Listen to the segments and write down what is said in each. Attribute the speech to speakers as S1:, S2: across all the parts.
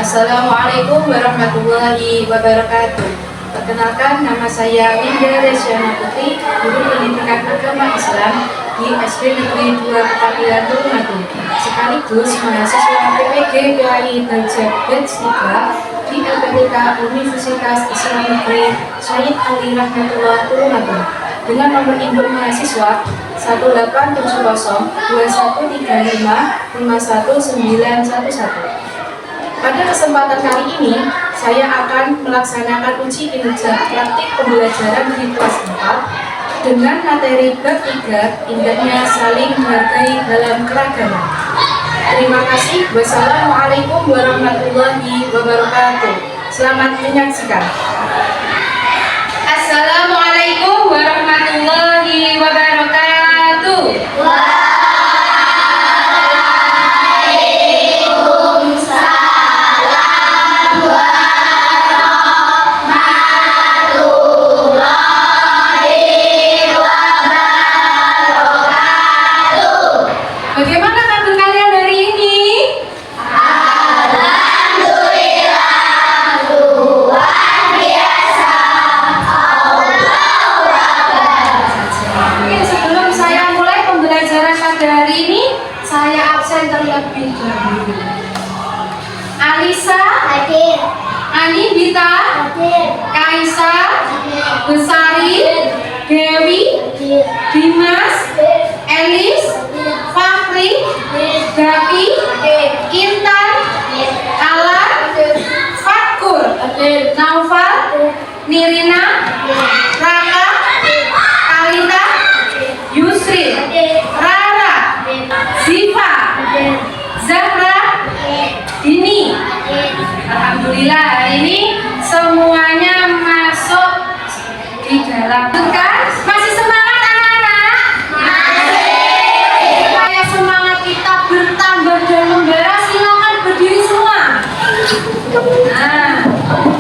S1: Assalamualaikum warahmatullahi wabarakatuh. Perkenalkan, nama saya Winda Resyana Putri, guru pendidikan agama Islam di SD Negeri 2 Kepatilan Tulungagung, sekaligus mahasiswa PPG PAI Darjat Batch 3 di LPDK Universitas Islam Negeri Syed Ali Rahmatullah Tulungagung, dengan nomor induk mahasiswa 1870213551911. Pada kesempatan kali ini, saya akan melaksanakan uji kinerja praktik pembelajaran di kelas 4 dengan materi bab 3, indahnya saling menghargai dalam keragaman. Terima kasih. Wassalamualaikum warahmatullahi wabarakatuh. Selamat menyaksikan. Assalamualaikum warahmatullahi wabarakatuh. Bagaimana kabar kalian hari ini? Alhamdulillah, luar biasa. Oke, sebelum saya mulai pembelajaran pada hari ini, saya absen terlebih dahulu. Alisa hadir, Anindita hadir, Kaisa hadir, Besari, Dewi, Dimas, Elis, Fakri, Gapi, Intan, Alan, Fatkur, Naufal, Nirina, Raka, Kalita, Yusri, Rara, Ziva, Zahra, Dini. Alhamdulillah, hari ini semuanya masuk di dalam. Masih semangat anak-anak? Supaya semangat kita bertambah dan membara, silakan berdiri semua. Nah,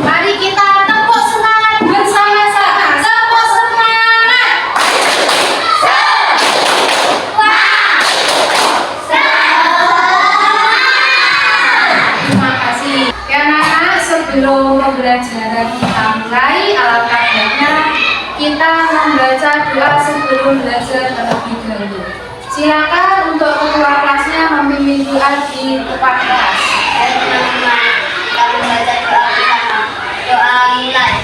S1: mari kita tepuk semangat bersama-sama. Tepuk semangat. Terima kasih. Ya anak-anak, sebelum pembelajaran kita mulai, alangkah baiknya kita membaca doa sebelum belajar terlebih dahulu. Silakan untuk ketua kelasnya memimpin doa di depan kelas.
S2: Teman-teman, kita membaca doa bersama. Doa mulai.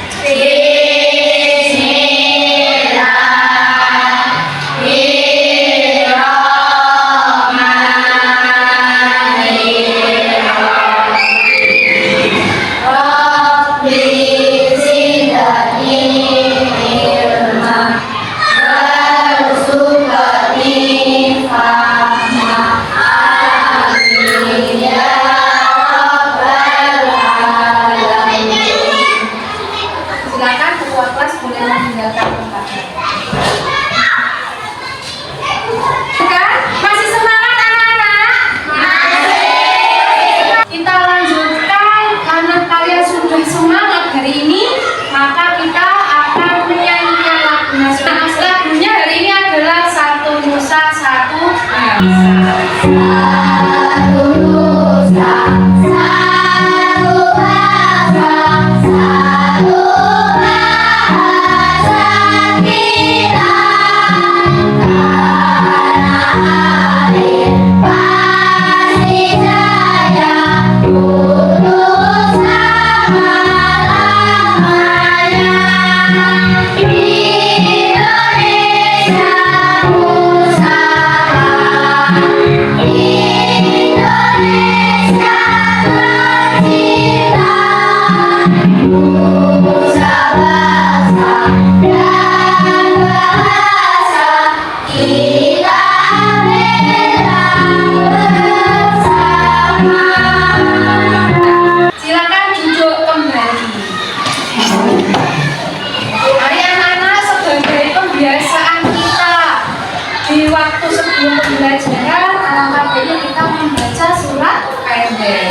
S1: Silakan ketua kelas boleh meninggalkan tempatnya. Kan? Masih semangat anak-anak? Kita lanjutkan, karena kalian sudah semangat hari ini, maka kita akan menyanyikan lagu nasional. Lagunya hari ini adalah Satu Nusa Satu Bangsa. Silakan duduk kembali. Mari anak-anak, sebagai pembiasaan kita di waktu sebelum pembelajaran, alangkah baiknya kita membaca surat pendek.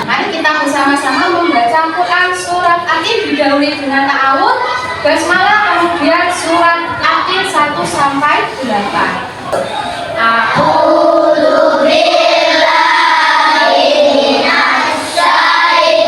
S1: Mari kita bersama-sama membaca Quran surat Atin, didahului dengan ta'awud, basmalah, kemudian surat Atin 1 sampai 8. A'udzu billahi minasy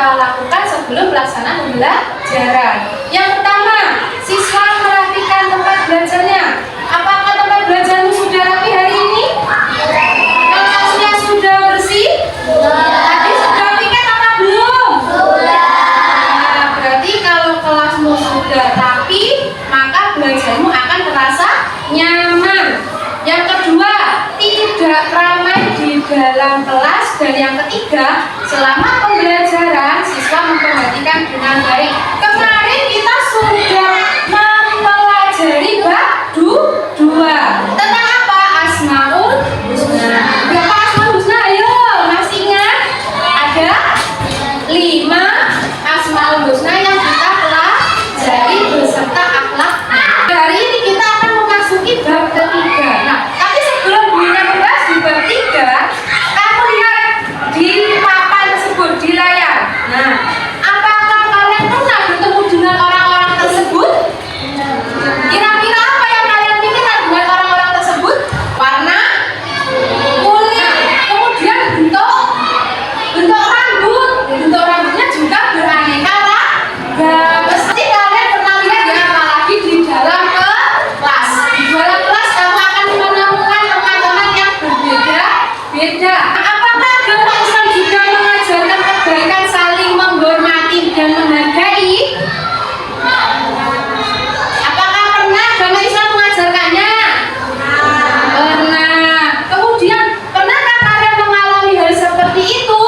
S1: siswa lakukan sebelum pelaksanaan pembelajaran? Yang pertama, siswa merapikan tempat belajarnya. Apakah tempat belajarmu sudah rapi hari ini? Kelasnya sudah bersih? Tadi sudah piket apa belum? Nah, berarti kalau kelasmu sudah rapi, maka belajarmu akan terasa nyaman. Yang kedua, tidak ramai di dalam kelas. Dan yang ketiga, selama pembelajaran siswa memperhatikan dengan baik. Kemarin kita sudah mempelajari bab 2 tentang apa? Asmaul Husna. Berapa Asmaul Husna? Ayo, masih ingat? Ada 5 Asmaul Husna yang kita pelajari beserta akhlaknya. Hari ini kita akan memasuki bab ketiga. Nah, tapi sebelum Bunda membahas di bab 3, kamu lihat di papan tersebut di layar. Nah, apakah kalian pernah bertemu dengan orang-orang tersebut? Kira-kira apa yang kalian pikirkan dengan orang-orang tersebut? Warna, kulit, kemudian bentuk rambut. Bentuk rambutnya juga beraneka ragam. Pasti kalian pernah lihat ya, apalagi di dalam kelas. Di dalam kelas kamu akan menemukan teman-teman yang berbeda-beda. Apakah agama Islam juga mengajarkan kebaikan, saling menghormati dan menghargai? Apakah pernah agama Islam mengajarkannya? Pernah. Kemudian, pernahkah kalian mengalami hal seperti itu?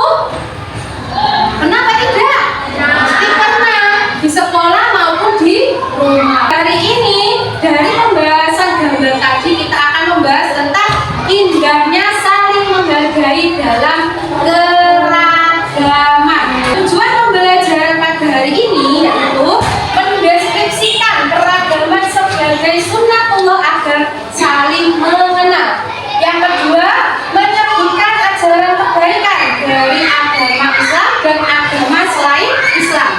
S1: Pernah atau tidak? Pasti pernah. Di sekolah maupun di rumah. Hari ini, dari pembahasan gambar tadi, kita akan membahas tentang indahnya saling menghargai dalam keragaman. Tujuan pembelajaran pada hari ini yaitu mendeskripsikan keragaman sebagai sunnatullah agar saling mengenal. Yang kedua, menyebutkan ajaran kebaikan dari agama Islam dan agama selain Islam.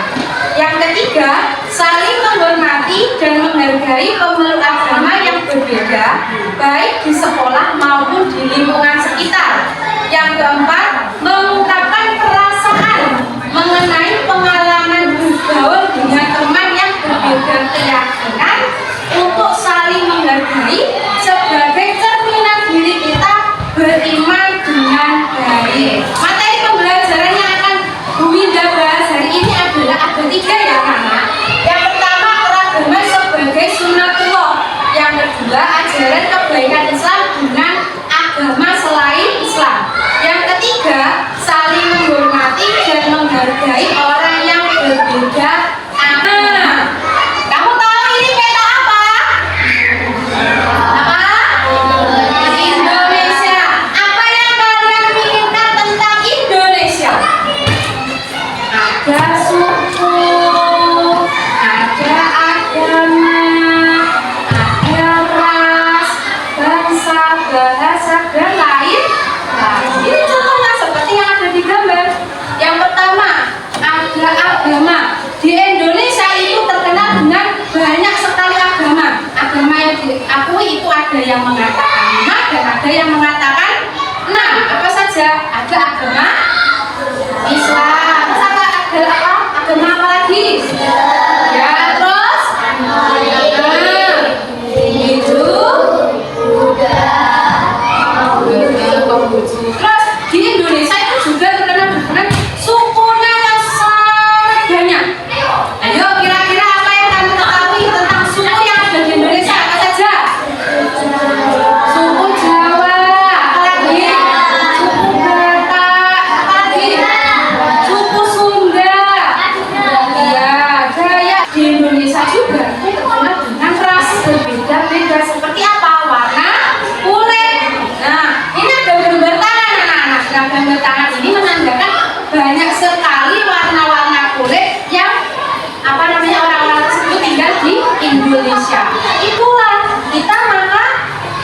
S1: Yang ketiga, saling menghormati dan menghargai pemeluk agama yang berbeda, baik di sekolah maupun di lingkungan sekitar. Yang keempat, mengungkapkan perasaan mengenai pengalaman bergaul dengan teman yang berbeda keyakinan untuk saling menghargai sebagai cerminan diri kita beriman dengan baik. Materi pembelajaran yang akan Bu Winda bahas hari ini adalah ada 3 ya, anak. Yang pertama, keragaman sebagai sunnatullah. Yang kedua, ajaran kebaikan Islam dengan agama selain Islam. Yang ketiga, saling menghormati dan menghargai orang yang berbeda. Kamu tahu ini peta apa? Apa? Indonesia. Apa yang kalian pikirkan tentang Indonesia? Ada suku, ada agama, ada ras, bangsa, bahasa, dan lain. Ini contohnya seperti yang ada di gambar. Yang pertama, ada agama. Di Indonesia itu terkenal dengan banyak sekali agama. Agama yang diakui itu ada yang mengatakan 5 dan ada yang mengatakan 6. Apa saja? Ada agama Islam. Terus ada apa? Agama apa lagi? Ya, terus? Hindu, Buddha, terus di Indonesia itu juga terkenal dengan sukunya yang sangat banyak. Ayo, kira-kira apa yang kamu ketahui tentang suku yang ada di Indonesia? Apa saja? Suku Jawa, apa lagi? Suku Batak, apa lagi? Suku Sunda, ya, Dayak. Di Indonesia juga itu terkenal dengan ras berbeda-beda. Seperti apa? Warna kulit. Nah, ini ada gambar tangan, anak-anak. Nah, gambar tangan ini menandakan banyak sekali warna-warna kulit yang orang-orang tersebut tinggal di Indonesia. Itulah kita, maka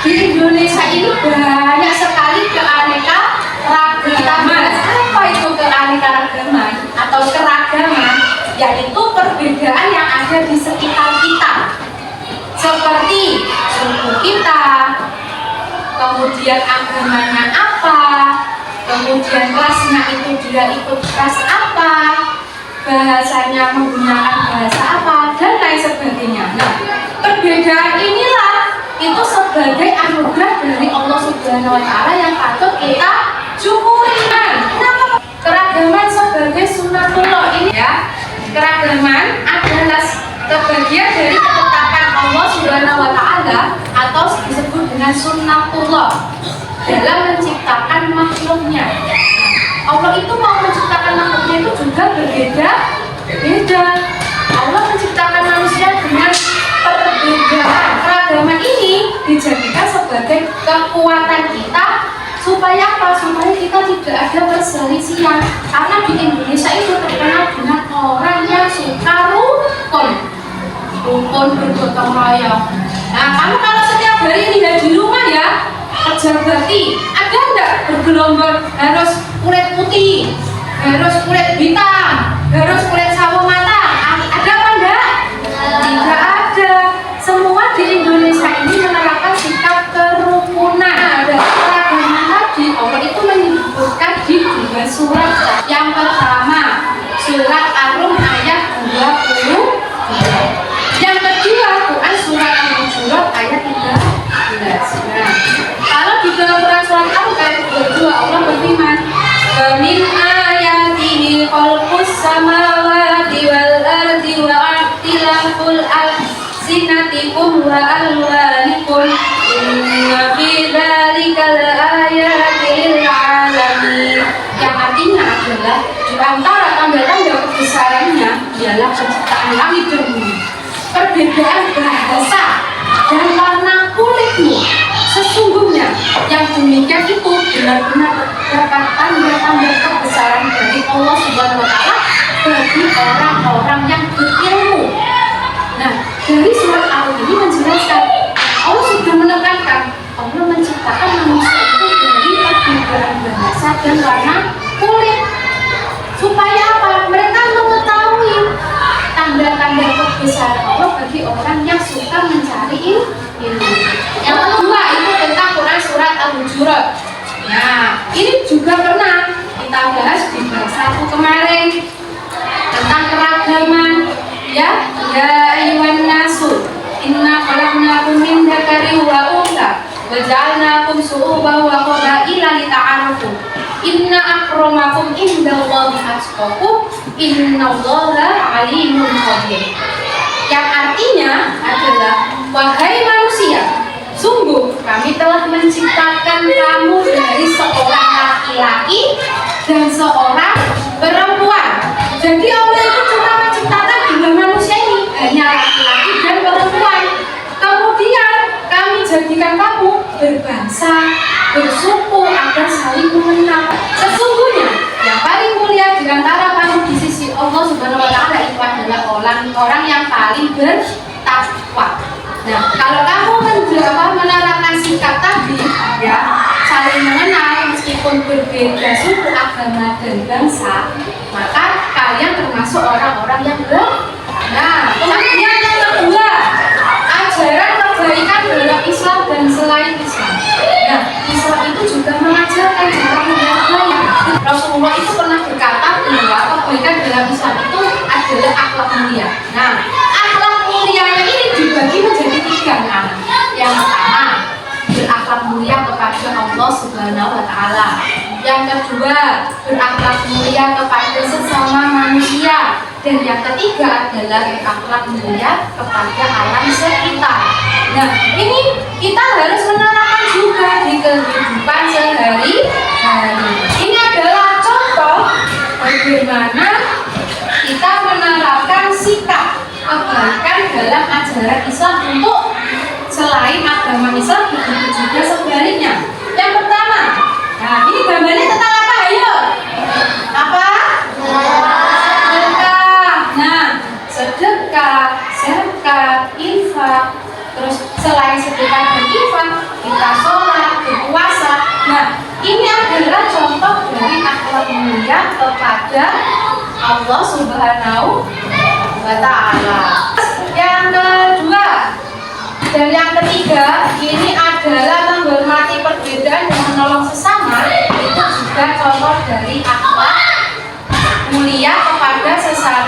S1: di Indonesia ini banyak sekali keanekaragaman. Apa itu keanekaragaman atau keragaman? Yaitu perbedaan yang ada di sekitar kita, seperti suku kita, kemudian agamanya apa, kemudian kelasnya itu dia ikut kelas apa, bahasanya menggunakan bahasa apa, dan lain sebagainya. Nah, perbedaan inilah itu sebagai anugerah dari Allah Subhanahu wa Ta'ala yang patut kita syukuri. Kenapa? Keragaman sebagai sunnatullah ini ya. Keragaman adalah sebagian dari ketetapan Allah Subhanahu wa Ta'ala atau disebut dengan sunnatullah dalam menciptakan makhluknya. Allah itu mau menciptakan makhluknya itu juga berbeda. Allah menciptakan manusia dengan perbedaan. Keragaman ini dijadikan sebagai kekuatan kita supaya apa? Supaya kita tidak ada perselisihan. Karena di Indonesia itu terkenal dengan orang yang suka rukun bergotong royong. Nah, kamu kalau setiap hari lihat di rumah ya, kerja bakti, ada enggak bergelombang harus kulit putih, harus kulit hitam, harus kulit sawo matang? Ada apa enggak? Tidak ada. Semua di Indonesia ini menerapkan sikap kerukunan. Ada keragaman tadi. Allah itu menyebutkan di dua surat. Yang pertama, surat Ar-Rum ayat 20. Yang kedua, Quran surat Al-Hujurat ayat 13. Nah, kalau di dalam Quran surat Al-Rum ayat 22 Allah berfirman, "Min ayatihi khalqus samawati wal ardi wa ikhtilaful alsinatikum wa alwanikum inna fi dzalika laayatin lil alamin." Yang artinya adalah di antara tanda-tanda kebesarannya ialah penciptaan langit dan bumi, perbedaan bahasa dan warna kulitmu. Sesungguhnya yang demikian itu benar-benar terdapat tanda-tanda kebesaran dari Allah Subhanahu wa Ta'ala bagi orang-orang yang berilmu. Nah, dari surat Al ini menjelaskan Allah sudah menekankan Allah menciptakan manusia itu dari perbedaan bahasa dan warna kulit. Supaya apa? Mereka mengetahui tanda-tanda kebesaran Allah bagi orang yang suka mencari ilmu. Yang kedua itu tentang Quran surat Al-Hujurat. Nah, ini juga pernah kita bahas di bab 1 kemarin tentang keragaman. Ya ayyuhan nasu inna khalaqnakum min dzakarin wa untha wa ja'alnakum syu'uban wa qabaila lita'arafu. Inna akramakum indallahi atqakum innallaha alimun khabir. Yang artinya adalah, wahai manusia, sungguh kami telah menciptakan kamu dari seorang laki-laki dan seorang perempuan. Jadi Allah itu cuma menciptakan dua manusia ini, hanya laki-laki dan perempuan. Kemudian kami jadikan kamu berbangsa, bersuku agar saling mengenal. Sesungguhnya yang paling mulia di antara kamu di sisi Allah Subhanahu wa Ta'ala itu adalah orang-orang yang paling bertakwa. Nah, kalau kamu menerapkan sikap tadi, ya, saling mengenal meskipun berbeda suku, agama dan bangsa, maka kalian termasuk orang-orang yang Nah, kemudian yang kedua, ajaran kebaikan dalam Islam dan selain Islam. Nah, Islam itu juga mengajarkan cara menghargai. Rasulullah itu pernah berkata bahwa kebaikan dalam Islam itu adalah akhlak mulia. Nah, akhlak mulianya ini dibagi menjadi 3 kan. Yang pertama, berakhlak mulia kepada Allah Subhanahu wa Ta'ala. Yang kedua, berakhlak mulia kepada sesama manusia. Dan yang ketiga adalah berakhlak mulia kepada alam sekitar. Nah, ini kita harus menerapkan juga di kehidupan sehari-hari. Ini adalah contoh bagaimana kita menerapkan sikap kebaikan dalam ajaran Islam untuk selain agama Islam, begitu juga sebaliknya. Yang pertama, nah ini gambarnya tentang apa? Ayo, apa? Sedekah. Nah, sedekah, zakat, infak. Terus selain sedekah dan infak, kita sholat, berpuasa. Nah, ini adalah contoh dari akhlak mulia kepada Allah Subhanahu wa Ta'ala. Yang kedua dan yang ketiga, ini adalah menghormati perbedaan dan menolong sesama. Itu juga contoh dari akhlak mulia kepada sesama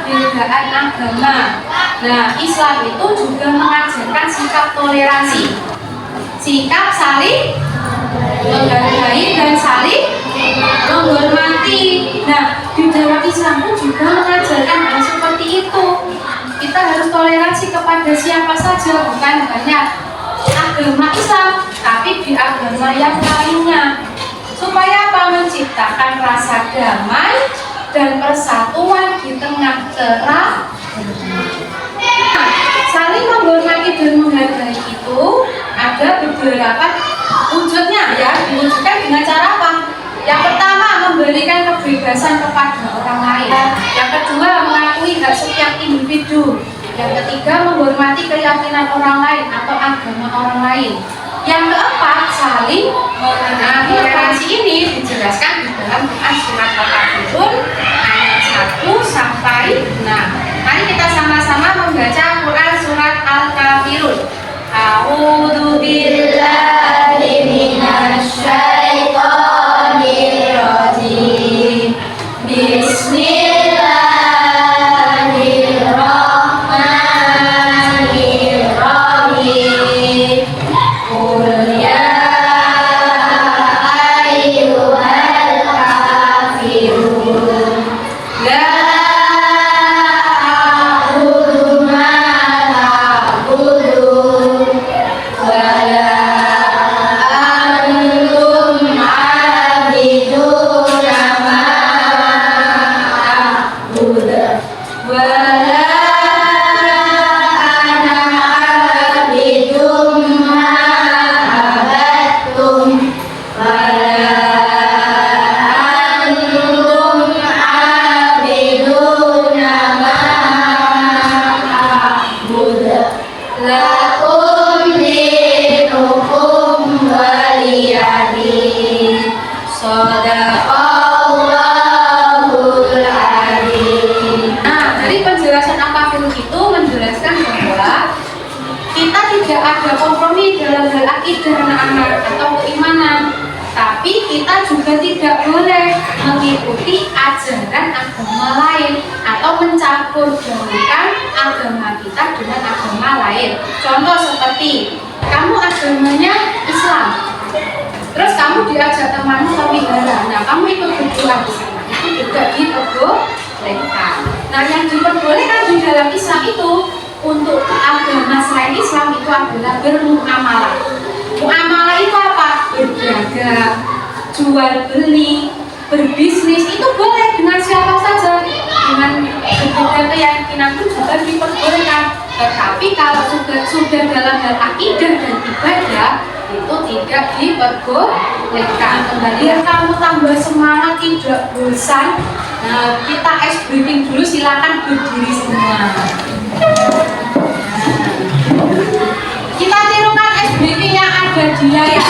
S1: perbedaan agama. Nah, Islam itu juga mengajarkan sikap toleransi, sikap saling menghargai dan saling menghormati. Nah, di dalam Islam pun juga mengajarkan hal seperti itu. Kita harus toleransi kepada siapa saja, bukan hanya agama Islam, tapi di agama yang lainnya. Supaya apa? Menciptakan rasa damai dan persatuan di tengah keragaman. Saling menghormati dan menghargai itu ada beberapa wujudnya ya, diwujudkan dengan cara apa? Yang pertama, memberikan kebebasan kepada orang lain. Yang kedua, mengakui hak setiap individu. Yang ketiga, menghormati keyakinan orang lain atau agama orang lain. Yang keempat, saling mengenal. Toleransi ini dijelaskan di dalam Quran surat Al-Kafirun ayat 1 sampai 6. Mari kita sama-sama membaca Quran surat Al-Kafirun. A'udzu billahi minasy syaithanir rajim. Bismillahirrahmanirrahim. Qul ya ayyuhal kafirun la a'budu ma ta'budun wa la antum 'abiduna ma a'budu wa la ana 'abidun ma abattum wa la antum 'abiduna ma a'budu lakum dinukum waliyadin. Shadaqallahul adzim. Nah, dari penjelasan Al-Kafirun itu menjelaskan bahwa kita tidak ada kompromi dalam hal akidah dan amal atau keimanan, tapi kita juga tidak boleh mengikuti ajaran agama lain atau mencampur baurkan agama kita dengan agama lain. Contoh seperti kamu agamanya Islam, terus kamu diajak temanmu ke wihara, nah kamu ikut berdoa di sana, itu juga diperbolehkan. Nah, yang diperbolehkan di dalam Islam itu untuk agama selain Islam itu adalah bermuamalah. Muamalah itu apa? Berdagang, jual beli, berbisnis itu boleh dengan siapa saja, dengan berbeda keyakinan itu juga diperbolehkan. Tetapi kalau sudah dalam hal akidah dan ibadah itu tidak diperbolehkan. Kembali ya, kamu tambah semangat, tidak bosan. Nah, kita ice breaking dulu, silakan berdiri semua. Kita tirukan ice breaking yang ada di layar.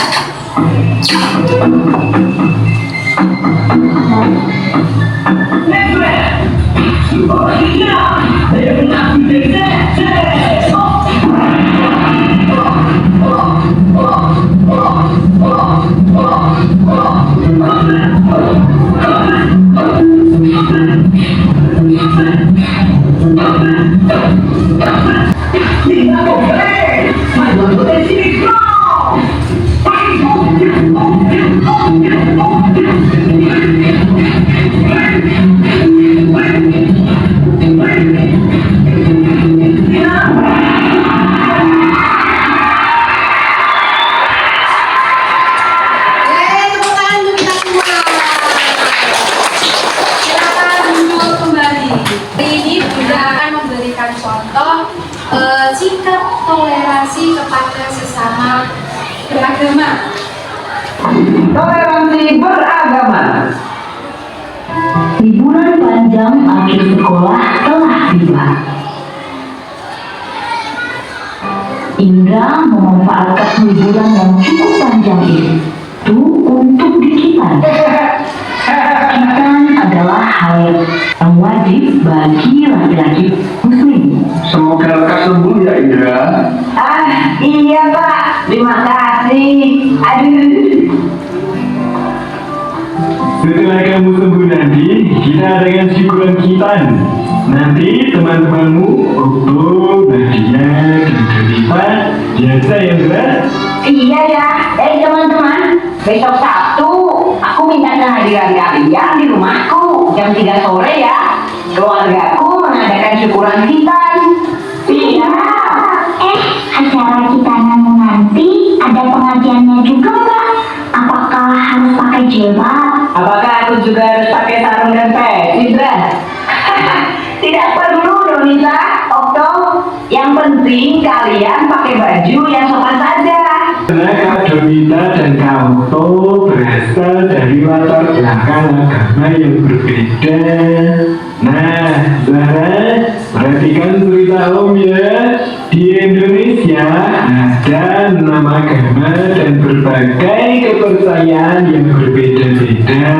S1: Sikap toleransi kepada sesama beragama.
S3: Toleransi beragama. Liburan panjang akhir sekolah telah tiba. Indra memanfaatkan liburan yang cukup panjang itu untuk dikitan. Kitan adalah hal yang wajib bagi laki-laki muslim.
S4: Semoga lekas sembuh ya Indra.
S3: Iya Pak, terima kasih. Aduh.
S4: Setelah kamu sembuh nanti, kita adakan syukuran kitan. Nanti teman-temanmu Okto, Nadia, dan Delita biasa ya Indra?
S3: Iya ya. Teman-teman, besok Sabtu aku minta kehadiran kalian di rumahku jam 3 sore ya. Keluargaku mengadakan syukuran hitam. Iya.
S5: Acara kita nanti ada pengajiannya juga nggak? Apakah harus pakai jilbab?
S3: Apakah aku juga harus pakai sarung dan peci, Indra? Tidak perlu, Donita, Okto. Yang penting kalian pakai baju yang sopan saja.
S4: Karena Kak Donita dan Kak Okto berasal dari latar belakang agama yang berbeda. Nah, Zara, perhatikan cerita Om ya. Di Indonesia ada 6 agama dan berbagai kepercayaan yang berbeda-beda.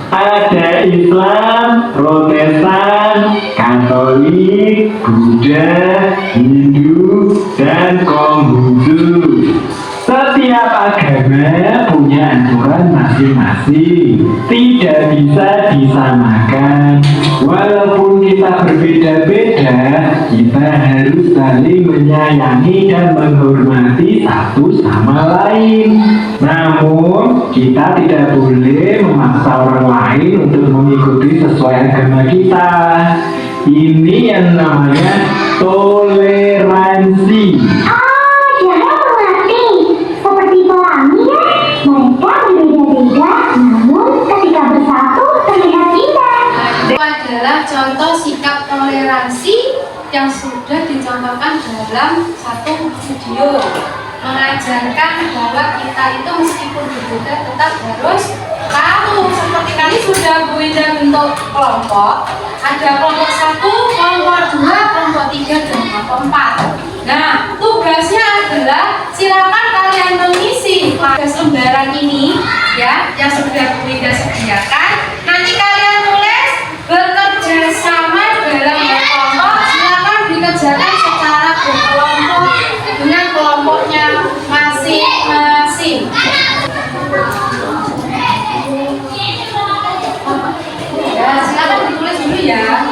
S4: Ada Islam, Protestan, Katolik, Buddha, Hindu, dan Konghucu. Setiap agama punya aturan masing-masing, tidak bisa disamakan. Walaupun kita berbeda-beda, kita harus saling menyayangi dan menghormati satu sama lain. Namun, kita tidak boleh memaksa orang lain untuk mengikuti sesuai agama kita. Ini yang namanya toleransi.
S5: Jangan mengerti. Seperti pelangi ya. Mereka berbeda-beda, namun ketika bersatu terlihat indah.
S1: Itu adalah contoh sikap toleransi yang sudah dicontohkan dalam satu video, mengajarkan bahwa kita itu meskipun berbeda tetap harus satu. Seperti kali sudah Bu Indah bentuk kelompok, ada kelompok 1, kelompok 2, kelompok 3, dan kelompok 4. Nah, tugasnya adalah silakan kalian mengisi tugas lembaran ini ya, yang sudah Bu Indah sediakan. Nanti kalian tulis bekerja sama dalam kelompok, silakan dikerjakan secara berkelompok dengan kelompoknya masing-masing. Ya, silakan ditulis dulu ya.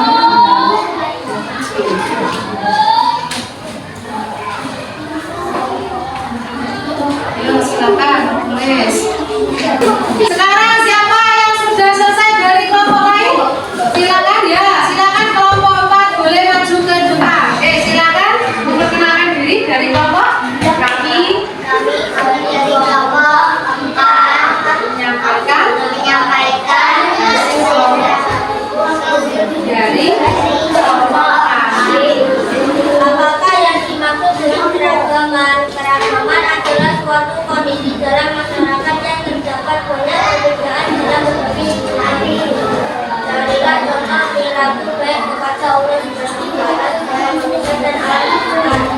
S1: Ayo, silakan tulis. Sekarang siapa yang sudah selesai dari kelompok lain? Silakan ya, silakan kelompok 4 boleh maju ke depan. Silakan memperkenalkan diri dari kelompok kami.
S2: dari kelompok 4
S1: Menyampaikan
S2: menyampaikan
S1: dari
S2: kelompok kami. Apakah yang dimaksud dengan keragaman? Keragaman adalah suatu kondisi dalam masyarakat yang terdapat banyak perbedaan dalam berbagai situasi. Carilah contoh perilaku baik kepada Allah seperti barat, dan alam kepada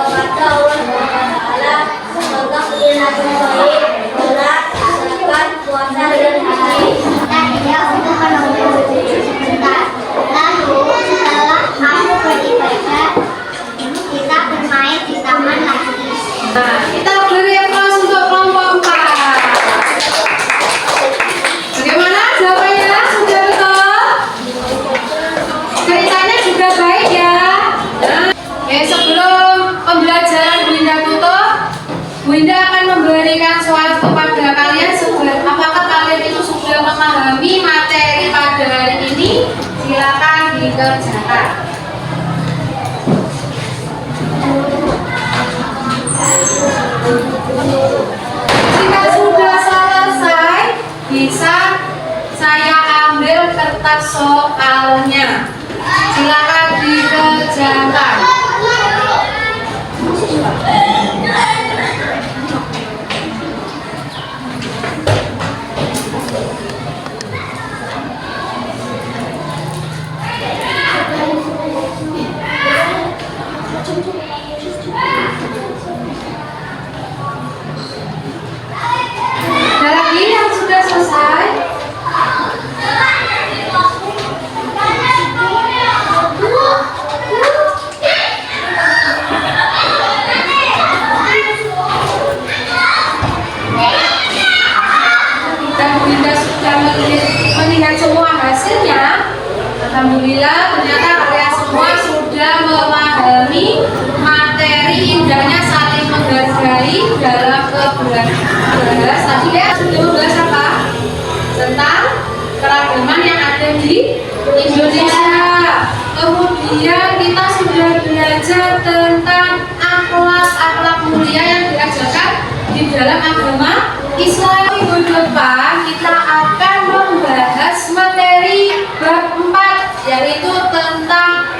S2: Allah Taala, contoh perilaku baik, sholat, zakat, puasa dan haji. Tadinya untuk menunggu sebentar. Lalu setelah aku beribadah, kita bermain di taman lagi.
S1: Nah, kita beri aplaus untuk kelompok 4. Bagaimana jawabannya? Sudah betul? Ceritanya juga baik ya. Nah, sebelum pembelajaran Bu Indah tutup, Bu Indah akan memberikan soal kepada kalian. Apakah kalian itu sudah memahami materi pada hari ini? Silakan dikerjakan. Jika sudah selesai, bisa saya ambil kertas soalnya. Silakan dikerjakan. Ada lagi yang sudah selesai? Alhamdulillah ternyata kalian semua sudah memahami materi indahnya saling menghargai dalam kebebasan. Tadi ya sudah membahas apa? Tentang keragaman yang ada di Indonesia. Kemudian kita sudah belajar tentang akhlak mulia yang diajarkan di dalam agama Islam. Minggu depan kita akan membahas materi bab 4, yaitu tentang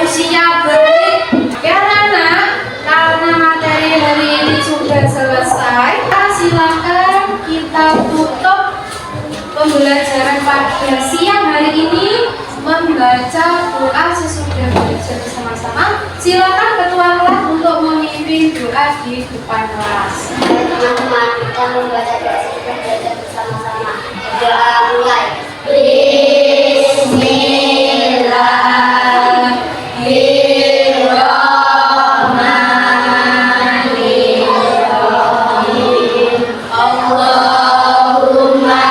S1: usia balik. Ya anak, karena materi hari ini sudah selesai, silakan kita tutup pembelajaran pada siang hari ini membaca doa sesudah belajar bersama-sama. Silakan ketua kelas untuk memimpin doa di depan kelas.
S2: Teman-teman, kita membaca doa sesudah belajar bersama-sama. Doa mulai. Bismillahirrahmanirrahim. Allahumma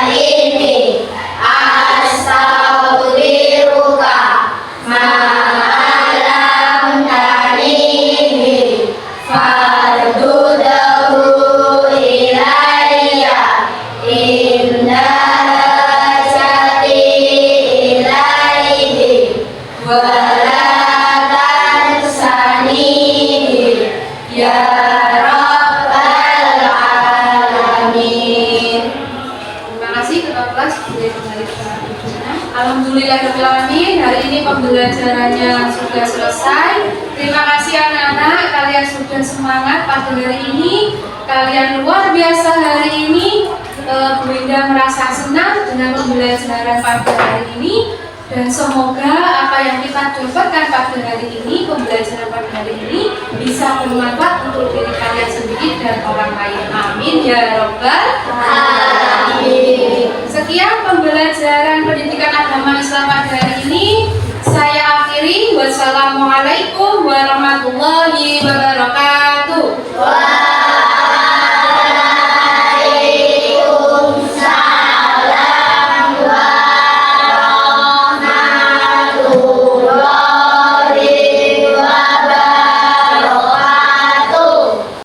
S2: inni astaghfiruka ma'alamtanihi fardudahu ilayya inna jati ilayhi wala tansanihi ya rabbal alamin.
S1: Terima kasih ketua kelas boleh kembali ke ibunya. Alhamdulillahirrahmanirrahim, hari ini pembelajarannya sudah selesai. Terima kasih anak-anak, kalian sudah semangat pada hari ini. Kalian luar biasa hari ini. Bu Indah merasa senang dengan pembelajaran pada hari ini. Dan semoga apa yang kita dapatkan pada hari ini, pembelajaran pada hari ini bisa bermanfaat untuk diri kalian sendiri dan orang lain. Amin ya robbal alamin. Sekian pembelajaran